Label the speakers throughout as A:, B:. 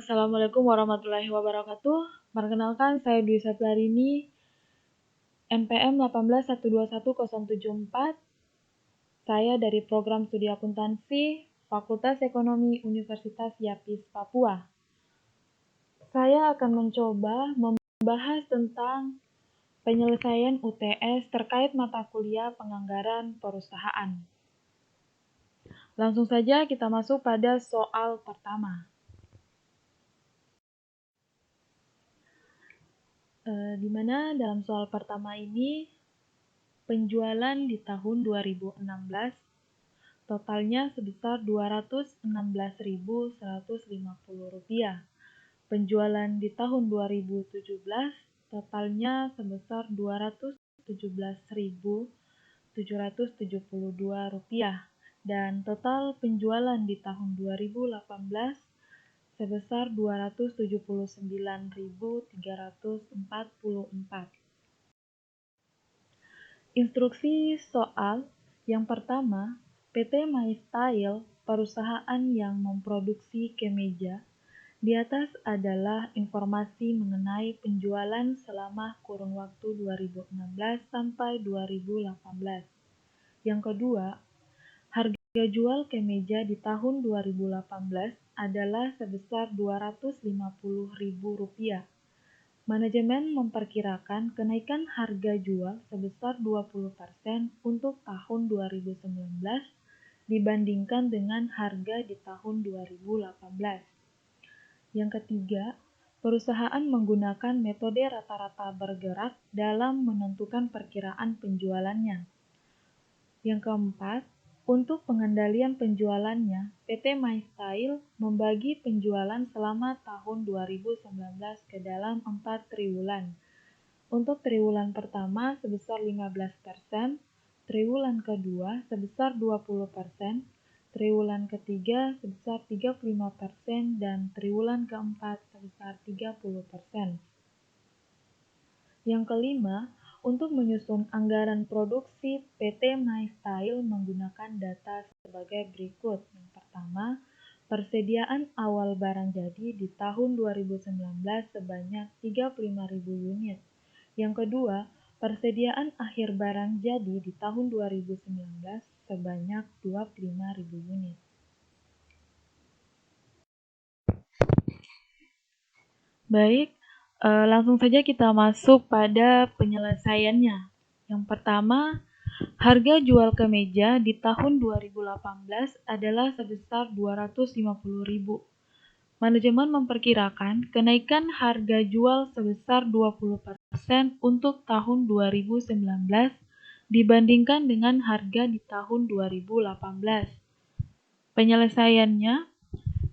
A: Assalamualaikum warahmatullahi wabarakatuh. Perkenalkan, saya Dwi Saptarini, NPM 1812174. Saya dari Program Studi Akuntansi, Fakultas Ekonomi Universitas Yapis, Papua. Saya akan mencoba membahas tentang penyelesaian UTS terkait mata kuliah penganggaran perusahaan. Langsung saja kita masuk pada soal pertama. Di mana dalam soal pertama ini penjualan di tahun 2016 totalnya sebesar Rp216.150. Penjualan di tahun 2017 totalnya sebesar Rp217.772 dan total penjualan di tahun 2018 sebesar Rp279.344. Instruksi soal yang pertama, PT MyStyle, perusahaan yang memproduksi kemeja. Di atas adalah informasi mengenai penjualan selama kurun waktu 2016 sampai 2018. Yang kedua, harga jual kemeja di tahun 2018 adalah sebesar Rp250.000. Manajemen memperkirakan kenaikan harga jual sebesar 20% untuk tahun 2019 dibandingkan dengan harga di tahun 2018. Yang ketiga, perusahaan menggunakan metode rata-rata bergerak dalam menentukan perkiraan penjualannya. Yang keempat, untuk pengendalian penjualannya, PT MyStyle membagi penjualan selama tahun 2019 ke dalam 4 triwulan. Untuk triwulan pertama sebesar 15%, triwulan kedua sebesar 20%, triwulan ketiga sebesar 35%, dan triwulan keempat sebesar 30%. Yang kelima, untuk menyusun anggaran produksi, PT MyStyle menggunakan data sebagai berikut. Yang pertama, persediaan awal barang jadi di tahun 2019 sebanyak 35.000 unit. Yang kedua, persediaan akhir barang jadi di tahun 2019 sebanyak 25.000 unit. Baik, langsung saja kita masuk pada penyelesaiannya. Yang pertama, harga jual kemeja di tahun 2018 adalah sebesar Rp250.000. Manajemen memperkirakan kenaikan harga jual sebesar 20% untuk tahun 2019 dibandingkan dengan harga di tahun 2018. Penyelesaiannya,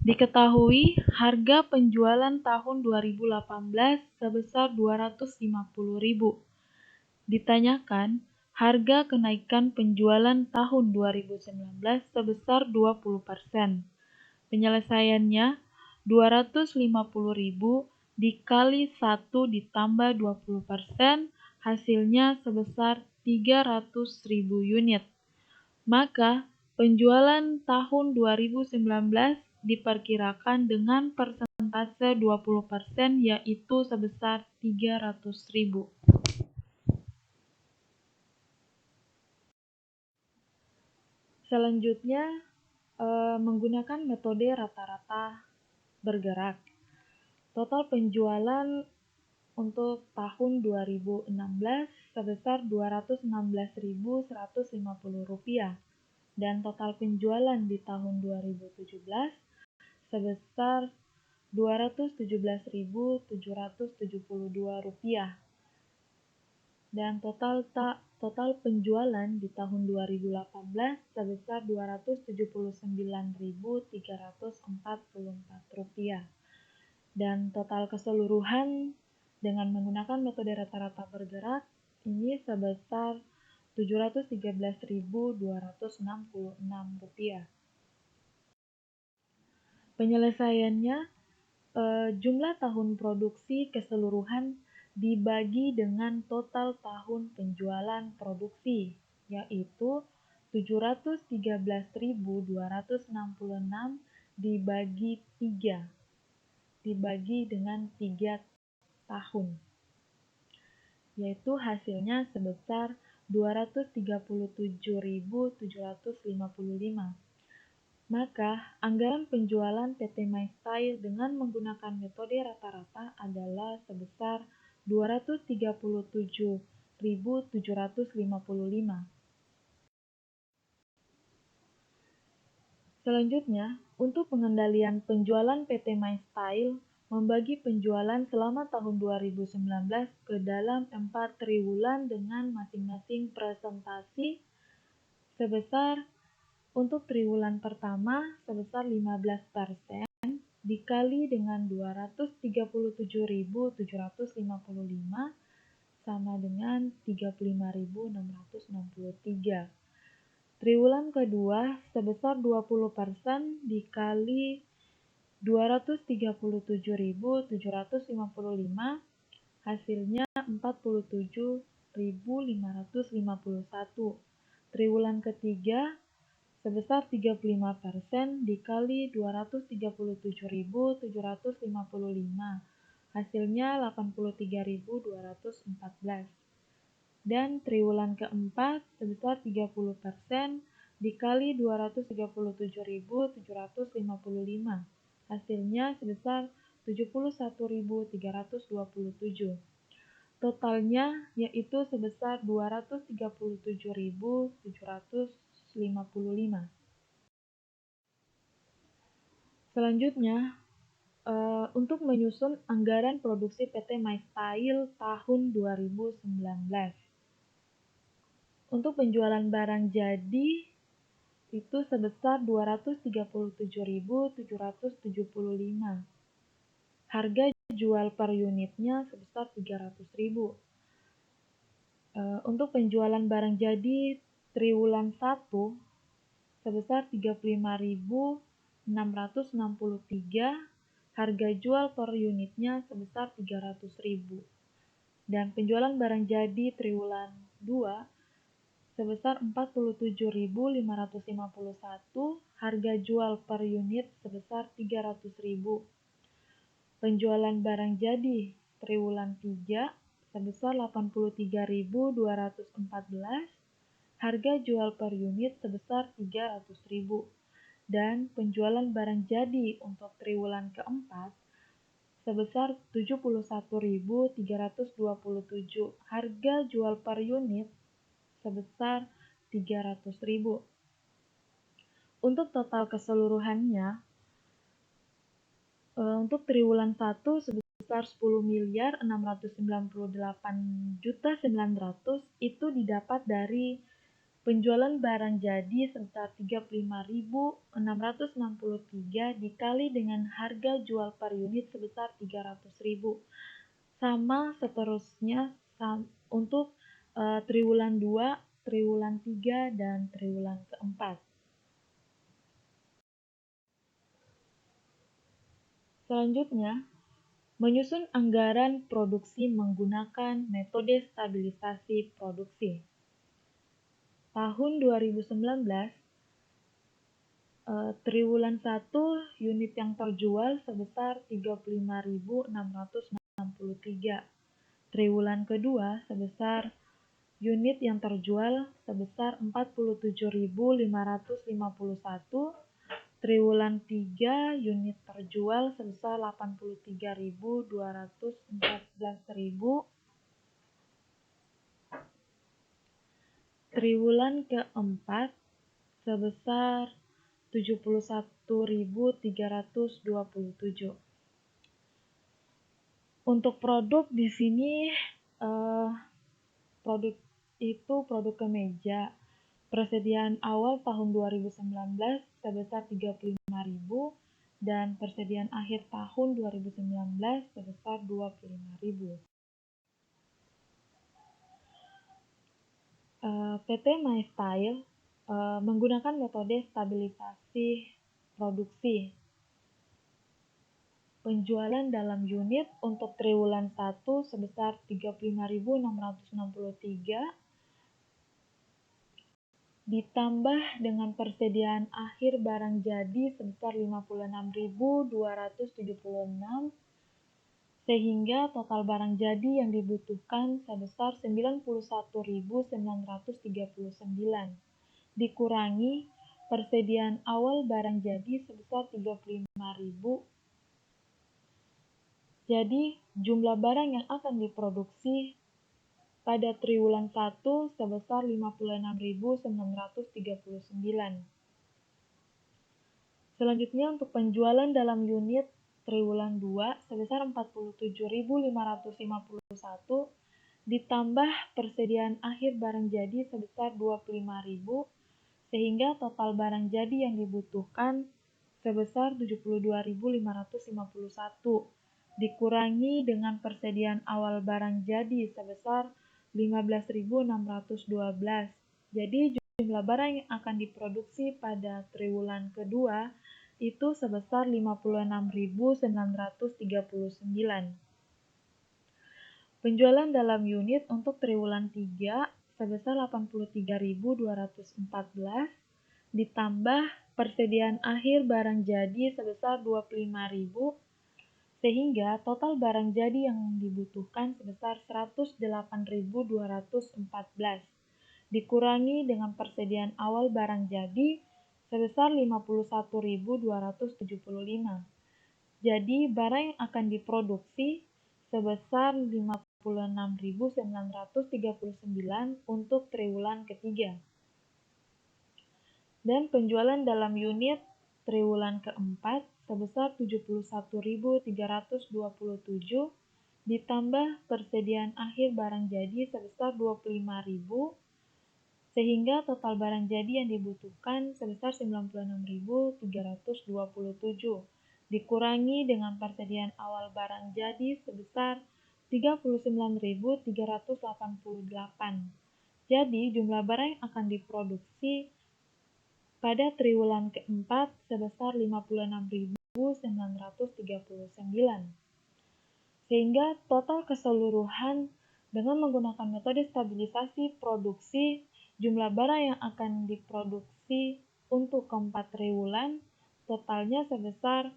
A: diketahui harga penjualan tahun 2018 sebesar Rp250.000. Ditanyakan harga kenaikan penjualan tahun 2019 sebesar 20%. Penyelesaiannya, 250.000 dikali 1 ditambah 20%, hasilnya sebesar 300.000 unit. Maka, penjualan tahun 2019 diperkirakan dengan persentase 20%, yaitu sebesar 300.000. Selanjutnya, menggunakan metode rata-rata bergerak. Total penjualan untuk tahun 2016 sebesar Rp216.150 dan total penjualan di tahun 2017 sebesar Rp217.772 dan total penjualan di tahun 2018 sebesar Rp279.344 dan total keseluruhan dengan menggunakan metode rata-rata bergerak ini sebesar Rp713.266. Penyelesaiannya, jumlah tahun produksi keseluruhan dibagi dengan total tahun penjualan produksi, yaitu 713.266 dibagi 3. dibagi dengan 3 tahun, yaitu hasilnya sebesar 237.755. Maka, anggaran penjualan PT MyStyle dengan menggunakan metode rata-rata adalah sebesar 237.755. Selanjutnya, untuk pengendalian penjualan PT MyStyle membagi penjualan selama tahun 2019 ke dalam 4 triwulan dengan masing-masing presentasi sebesar untuk triwulan pertama sebesar 15% dikali dengan 237.755 sama dengan 35.663. Triwulan kedua sebesar 20% dikali 237.755 hasilnya 47.551. Triwulan ketiga sebesar 35% dikali 237.755 hasilnya 83.214. Dan triwulan keempat sebesar 30% dikali 237.755 hasilnya sebesar 71.327. Totalnya yaitu sebesar 237.755. Selanjutnya, untuk menyusun anggaran produksi PT MyStyle tahun 2019. Untuk penjualan barang jadi itu sebesar 237.775. Harga jual per unitnya sebesar 300.000. Untuk penjualan barang jadi triwulan 1 sebesar 35.663, harga jual per unitnya sebesar 300.000. Dan penjualan barang jadi triwulan 2 sebesar 47.551, harga jual per unit sebesar 300.000. Penjualan barang jadi triwulan 3 sebesar 83.214, harga jual per unit sebesar 300.000. Dan penjualan barang jadi untuk triwulan keempat sebesar 71.327, harga jual per unit sebesar 300.000. Untuk total keseluruhannya, untuk triwulan 1 sebesar 10.698.900.000 itu didapat dari penjualan barang jadi sebesar 35.663 dikali dengan harga jual per unit sebesar 300.000. Sama seterusnya untuk triwulan 2, triwulan 3, dan triwulan keempat. Selanjutnya, menyusun anggaran produksi menggunakan metode stabilisasi produksi. Tahun 2019, triwulan 1 unit yang terjual sebesar 35.663. Triwulan kedua sebesar unit yang terjual sebesar 47.551, triwulan 3 unit terjual sebesar 83.214.000, triwulan keempat sebesar 71.327. Untuk produk di sini produk kemeja. Persediaan awal tahun 2019 sebesar 35.000 dan persediaan akhir tahun 2019 sebesar 25.000. PT MyStyle menggunakan metode stabilisasi produksi. Penjualan dalam unit untuk triwulan 1 sebesar 35.663, ditambah dengan persediaan akhir barang jadi sebesar 56.276, sehingga total barang jadi yang dibutuhkan sebesar 91.939, dikurangi persediaan awal barang jadi sebesar 35.000. Jadi, jumlah barang yang akan diproduksi pada triwulan 1 sebesar 56.939. Selanjutnya untuk penjualan dalam unit triwulan 2 sebesar 47.551 ditambah persediaan akhir barang jadi sebesar 25.000, sehingga total barang jadi yang dibutuhkan sebesar 72.551, dikurangi dengan persediaan awal barang jadi sebesar 15.612. Jadi jumlah barang yang akan diproduksi pada triwulan kedua itu sebesar 56.939. Penjualan dalam unit untuk triwulan 3 sebesar 83.214 ditambah persediaan akhir barang jadi sebesar 25.000, sehingga total barang jadi yang dibutuhkan sebesar 108.214, dikurangi dengan persediaan awal barang jadi sebesar 51.275. Jadi barang yang akan diproduksi sebesar 56.939 untuk triwulan ketiga. Dan penjualan dalam unit triwulan keempat sebesar 71.327 ditambah persediaan akhir barang jadi sebesar 25.000, sehingga total barang jadi yang dibutuhkan sebesar 96.327, dikurangi dengan persediaan awal barang jadi sebesar 39.388. Jadi jumlah barang yang akan diproduksi pada triwulan keempat sebesar 56.939. Sehingga total keseluruhan dengan menggunakan metode stabilisasi produksi, jumlah barang yang akan diproduksi untuk keempat triwulan totalnya sebesar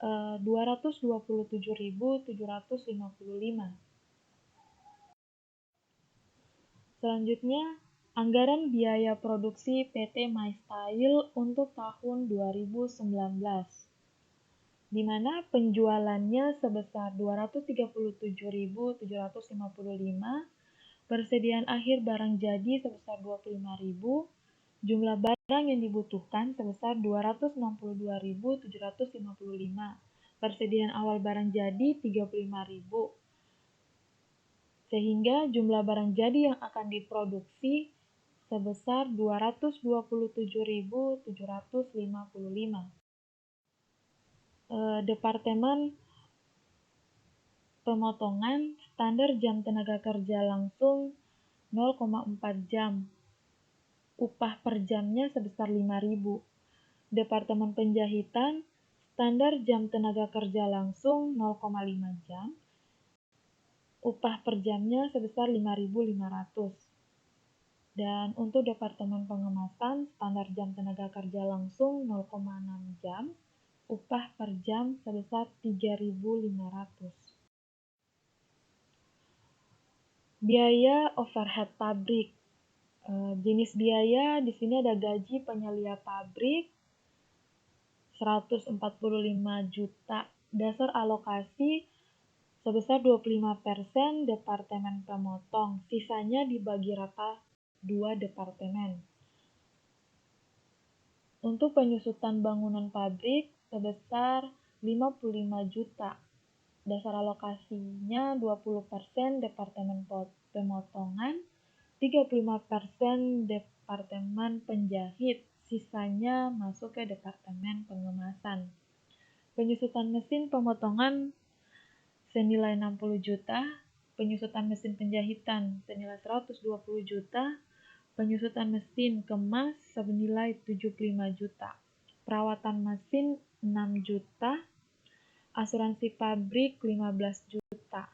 A: 227.755. Selanjutnya, anggaran biaya produksi PT MyStyle untuk tahun 2019, di mana penjualannya sebesar 237.755, persediaan akhir barang jadi sebesar 25.000, jumlah barang yang dibutuhkan sebesar 262.755, persediaan awal barang jadi 35.000, sehingga jumlah barang jadi yang akan diproduksi sebesar 227.755. Departemen pemotongan standar jam tenaga kerja langsung 0,4 jam. Upah per jamnya sebesar 5.000. Departemen penjahitan standar jam tenaga kerja langsung 0,5 jam. Upah per jamnya sebesar 5.500. Dan untuk Departemen Pengemasan, standar jam tenaga kerja langsung 0,6 jam, upah per jam sebesar 3.500. Biaya overhead pabrik. Jenis biaya di sini ada gaji penyelia pabrik 145 juta, dasar alokasi sebesar 25% Departemen Pemotong, sisanya dibagi rata 2 departemen. Untuk penyusutan bangunan pabrik sebesar 55 juta, dasar alokasinya 20% Departemen Pemotongan, 35% Departemen Penjahit, sisanya masuk ke Departemen Pengemasan. Penyusutan mesin pemotongan senilai 60 juta, penyusutan mesin penjahitan senilai 120 juta, penyusutan mesin kemas senilai 75 juta, perawatan mesin 6 juta, asuransi pabrik 15 juta.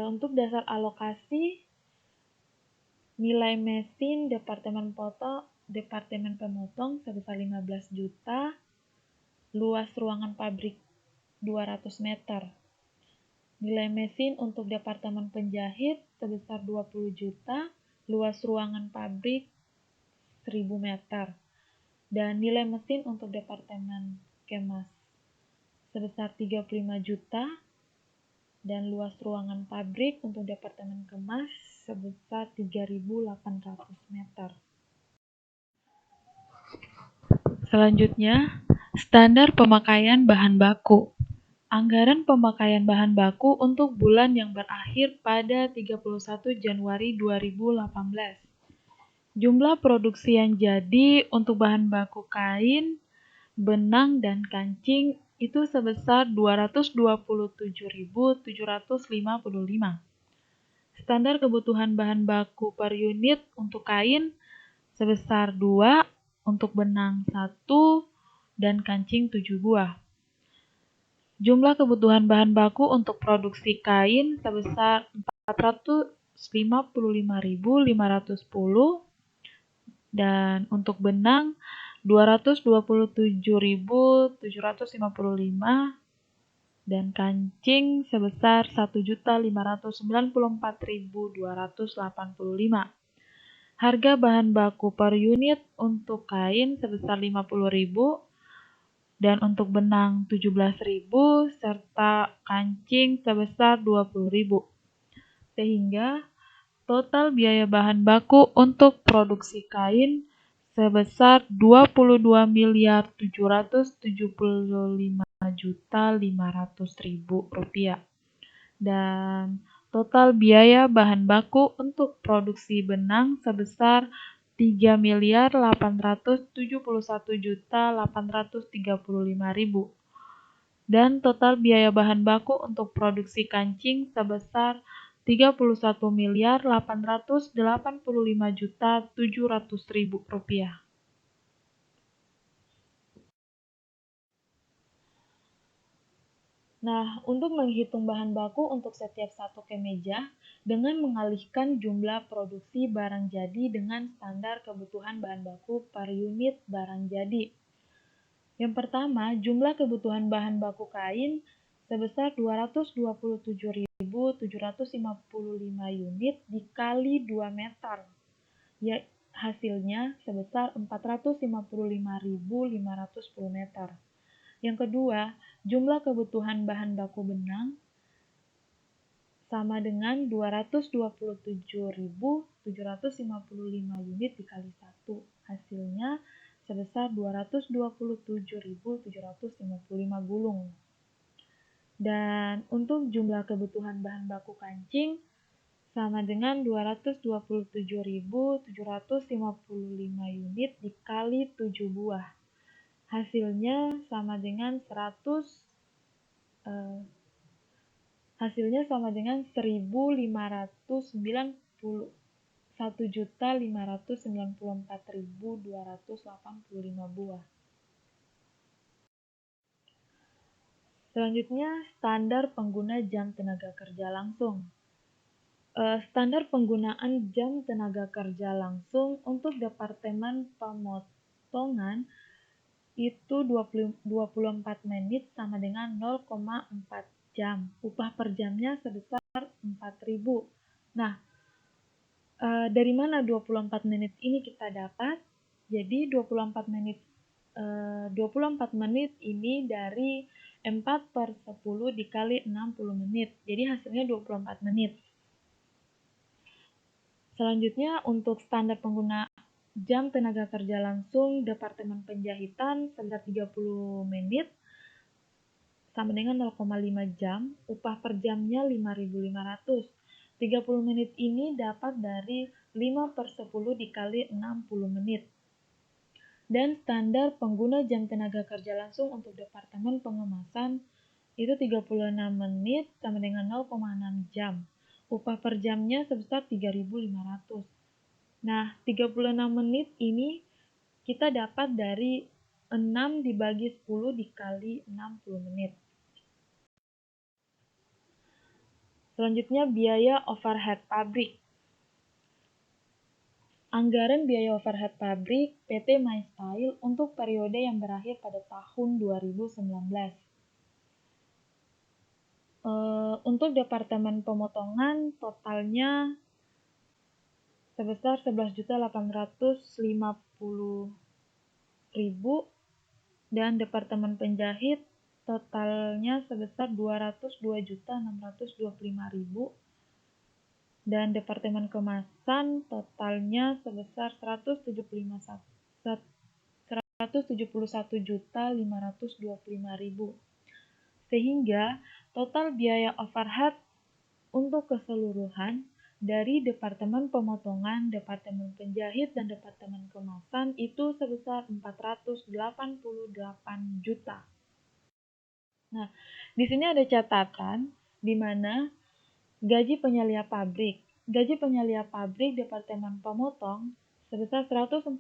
A: Untuk dasar alokasi Nilai mesin Departemen Pemotong sebesar 15 juta, luas ruangan pabrik 200 meter. Nilai mesin untuk Departemen Penjahit sebesar 20 juta, luas ruangan pabrik 1000 meter. Dan nilai mesin untuk Departemen Kemas sebesar 35 juta, dan luas ruangan pabrik untuk Departemen Kemas sebesar 3.800 meter. Selanjutnya, standar pemakaian bahan baku. Anggaran pemakaian bahan baku untuk bulan yang berakhir pada 31 Januari 2018. Jumlah produksi yang jadi untuk bahan baku kain, benang, dan kancing itu sebesar 227.755. Standar kebutuhan bahan baku per unit untuk kain sebesar 2, untuk benang 1, dan kancing 7 buah. Jumlah kebutuhan bahan baku untuk produksi kain sebesar 455.510, dan untuk benang 227.755, dan kancing sebesar 1.594.285. Harga bahan baku per unit untuk kain sebesar 50.000, dan untuk benang 17.000, serta kancing sebesar 20.000. Sehingga total biaya bahan baku untuk produksi kain sebesar 22.775.500.000 rupiah. Dan total biaya bahan baku untuk produksi benang sebesar 3.871.835.000. Dan total biaya bahan baku untuk produksi kancing sebesar 31.885.700.000 rupiah. Nah, untuk menghitung bahan baku untuk setiap satu kemeja dengan mengalihkan jumlah produksi barang jadi dengan standar kebutuhan bahan baku per unit barang jadi. Yang pertama, jumlah kebutuhan bahan baku kain sebesar 227.755 unit dikali 2 meter. Ya, hasilnya sebesar 455.510 meter. Yang kedua, jumlah kebutuhan bahan baku benang sama dengan 227.755 unit dikali 1. Hasilnya sebesar 227.755 gulung. Dan untuk jumlah kebutuhan bahan baku kancing sama dengan 227.755 unit dikali 7 buah. Hasilnya sama dengan 1.594.285 buah. Selanjutnya, standar pengguna jam tenaga kerja langsung. Standar penggunaan jam tenaga kerja langsung untuk Departemen Pemotongan itu 24 menit sama dengan 0,4 jam. Upah per jamnya sebesar 4.000. Nah, dari mana 24 menit ini kita dapat? Jadi 24 menit ini dari 4/10 dikali 60 menit. Jadi hasilnya 24 menit. Selanjutnya, untuk standar pengguna jam tenaga kerja langsung Departemen Penjahitan sebesar 30 menit sama dengan 0,5 jam, upah per jamnya 5.500. 30 menit ini dapat dari 5/10 dikali 60 menit. Dan standar pengguna jam tenaga kerja langsung untuk Departemen Pengemasan itu 36 menit sama dengan 0,6 jam. Upah per jamnya sebesar 3.500. Nah, 36 menit ini kita dapat dari 6 dibagi 10 dikali 60 menit. Selanjutnya, biaya overhead pabrik. Anggaran biaya overhead pabrik PT MyStyle untuk periode yang berakhir pada tahun 2019. Untuk Departemen Pemotongan totalnya sebesar 11.850.000 dan Departemen Penjahit totalnya sebesar 202.625.000 dan Departemen Kemasan totalnya sebesar 171.525.000. Sehingga total biaya overhead untuk keseluruhan dari Departemen Pemotongan, Departemen Penjahit, dan Departemen Kemasan itu sebesar 488 juta. Nah, di sini ada catatan di mana gaji penyelia pabrik. Gaji penyelia pabrik Departemen Pemotong sebesar 145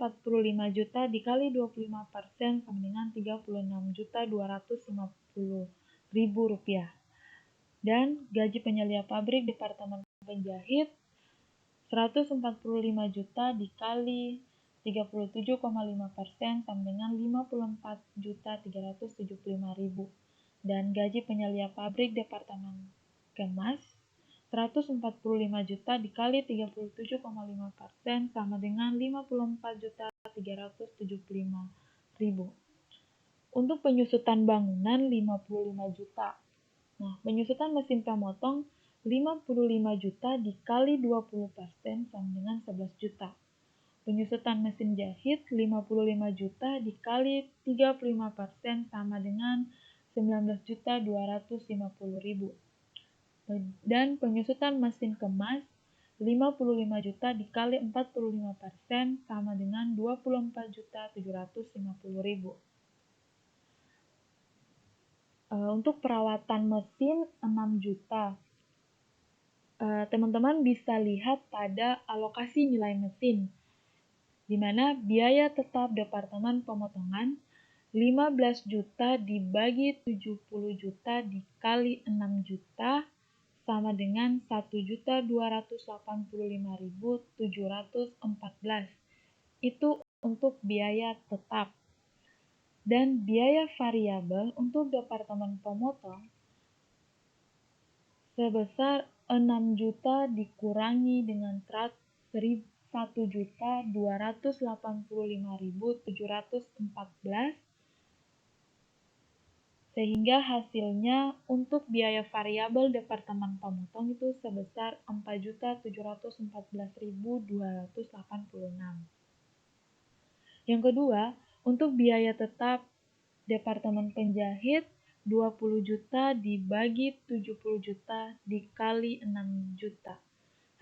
A: juta dikali 25% sama dengan 36.250.000 rupiah. Dan gaji penyelia pabrik Departemen Penjahit 145 juta dikali 37,5% sama dengan 54.375.000. Dan gaji penyelia pabrik Departemen Kemas 145 juta dikali 37,5% sama dengan 54.375.000. Untuk penyusutan bangunan 55 juta. Nah, penyusutan mesin pemotong 55 juta dikali 20% sama dengan 11 juta. Penyusutan mesin jahit 55 juta dikali 35% sama dengan 19.250.000. Dan penyusutan mesin kemas 55 juta dikali 45% sama dengan 24.750.000. Untuk perawatan mesin 6 juta. Teman-teman bisa lihat pada alokasi nilai mesin, di mana biaya tetap Departemen Pemotongan 15 juta dibagi 70 juta dikali 6 juta sama dengan 1.285.714. Itu untuk biaya tetap. Dan biaya variabel untuk Departemen Pemotong sebesar 6 juta dikurangi dengan 1.285.714 sehingga hasilnya untuk biaya variabel Departemen Pemotong itu sebesar 4.714.286. Yang kedua, untuk biaya tetap Departemen Penjahit 20 juta dibagi 70 juta dikali 6 juta.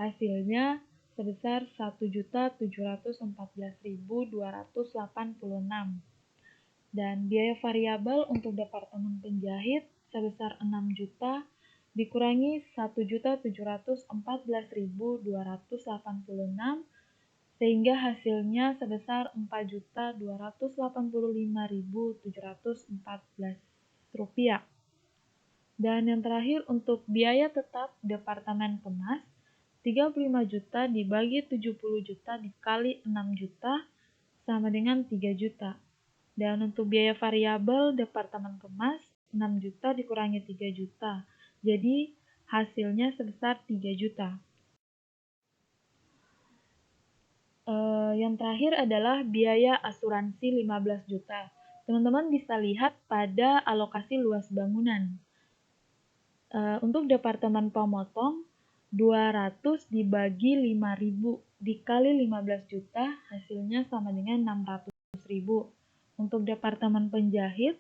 A: Hasilnya sebesar 1.714.286. Dan biaya variabel untuk Departemen Penjahit sebesar 6 juta dikurangi 1.714.286 sehingga hasilnya sebesar 4.285.714 rupiah. Dan yang terakhir untuk biaya tetap Departemen Kemas 35 juta dibagi 70 juta dikali 6 juta sama dengan 3 juta. Dan untuk biaya variabel Departemen Kemas 6 juta dikurangi 3 juta. Jadi hasilnya sebesar 3 juta. Yang terakhir adalah biaya asuransi 15 juta. Teman-teman bisa lihat pada alokasi luas bangunan. Untuk Departemen Pemotong 200 dibagi 5.000 dikali 15 juta hasilnya sama dengan 600.000. Untuk Departemen Penjahit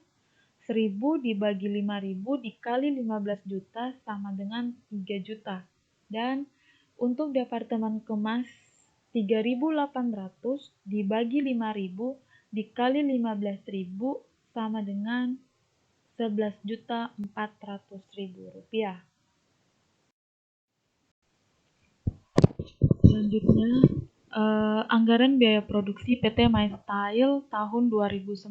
A: 1.000 dibagi 5.000 dikali 15 juta sama dengan 3 juta. Dan untuk Departemen Kemas 3.800 dibagi 5.000 dikali 15.000 sama dengan 11.400.000 rupiah. Selanjutnya, anggaran biaya produksi PT MyStyle tahun 2019.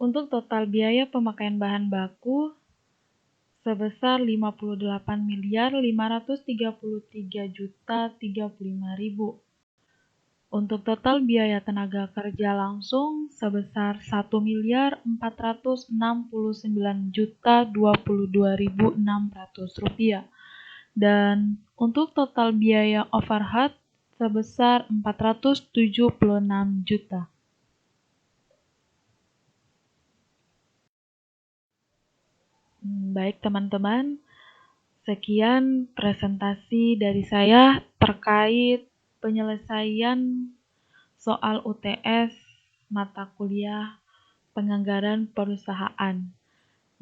A: Untuk total biaya pemakaian bahan baku sebesar 58.533.035.000 Untuk total biaya tenaga kerja langsung sebesar Rp1.669.022.600 dan untuk total biaya overhead sebesar Rp476 juta. Baik teman-teman, sekian presentasi dari saya terkait penyelesaian soal UTS mata kuliah penganggaran perusahaan.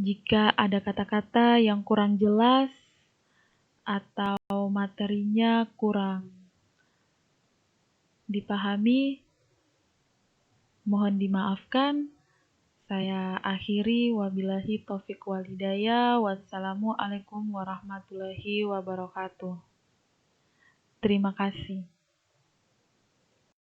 A: Jika ada kata-kata yang kurang jelas atau materinya kurang dipahami, mohon dimaafkan. Saya akhiri, wabillahi taufiq wal hidayah. Wassalamualaikum warahmatullahi wabarakatuh. Terima kasih.